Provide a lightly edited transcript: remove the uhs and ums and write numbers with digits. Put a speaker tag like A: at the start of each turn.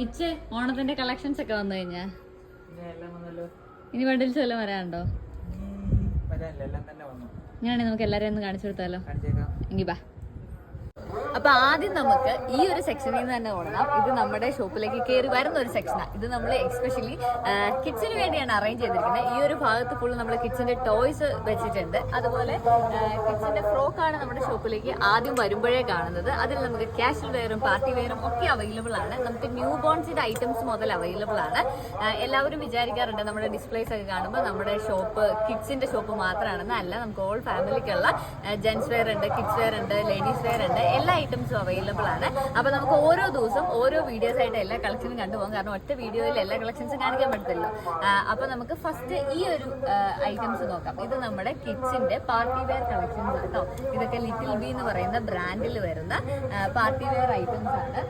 A: ഇച്ചേ ഓണത്തിന്റെ കളക്ഷൻസ് ഒക്കെ വന്നു കഴിഞ്ഞാ ഇനി ബണ്ടിൽസ് വല്ലതും വരാനുണ്ടോ? ഞാനാണെങ്കിൽ നമുക്ക് എല്ലാരെയും ഒന്ന് കാണിച്ചു കൊടുത്താലോ? എങ്കിൽ ബാ. അപ്പൊ ആദ്യം നമുക്ക് ഈ ഒരു സെക്ഷനിൽ നിന്ന് തന്നെ തുടങ്ങാം. ഇത് നമ്മുടെ ഷോപ്പിലേക്ക് കയറി വരുന്ന ഒരു സെക്ഷനാണ്. ഇത് നമ്മൾ എക്സ്പെഷ്യലി കിച്ചന് വേണ്ടിയാണ് അറേഞ്ച് ചെയ്തിരിക്കുന്നത്. ഈ ഒരു ഭാഗത്ത് ഫുള്ള് നമ്മൾ കിച്ചന്റെ ടോയ്സ് വെച്ചിട്ടുണ്ട്. അതുപോലെ കിച്ചന്റെ ഫ്രോക്കാണ് നമ്മുടെ ഷോപ്പിലേക്ക് ആദ്യം വരുമ്പോഴേ കാണുന്നത്. അതിൽ നമുക്ക് കാഷ്വൽ വെയറും പാർട്ടി വെയറും ഒക്കെ അവൈലബിൾ ആണ്. നമുക്ക് ന്യൂ ബോൺസിന്റെ ഐറ്റംസ് മുതൽ അവൈലബിൾ ആണ്. എല്ലാവരും വിചാരിക്കാറുണ്ട് നമ്മുടെ ഡിസ്പ്ലേസ് ഒക്കെ കാണുമ്പോൾ നമ്മുടെ ഷോപ്പ് കിഡ്സിന്റെ ഷോപ്പ് മാത്രമാണെന്ന്. അല്ല, നമുക്ക് ഓൾ ഫാമിലിക്കുള്ള ജെന്റ്സ് വെയർ ഉണ്ട്, കിഡ്സ് വെയർ ഉണ്ട്, ലേഡീസ് വെയർ ഉണ്ട്, എല്ലാ ഐറ്റംസും അവൈലബിൾ ആണ്. അപ്പൊ നമുക്ക് ഓരോ ദിവസം ഓരോ വീഡിയോസ് ആയിട്ട് എല്ലാ കളക്ഷനും കണ്ടുപോകാം. കാരണം ഒറ്റ വീഡിയോയിൽ എല്ലാ കളക്ഷൻസും കാണിക്കാൻ പറ്റത്തില്ല. അപ്പൊ നമുക്ക് ഫസ്റ്റ് ഈ ഒരു ഐറ്റംസ് നോക്കാം. ഇത് നമ്മുടെ കിഡ്സിന്റെ പാർട്ടി വെയർ കളക്ഷൻസ് ആണ് കേട്ടോ. ഇതൊക്കെ ലിറ്റിൽ ബി എന്ന് പറയുന്ന ബ്രാൻഡിൽ വരുന്ന പാർട്ടി വെയർ ഐറ്റംസ് ആണ്.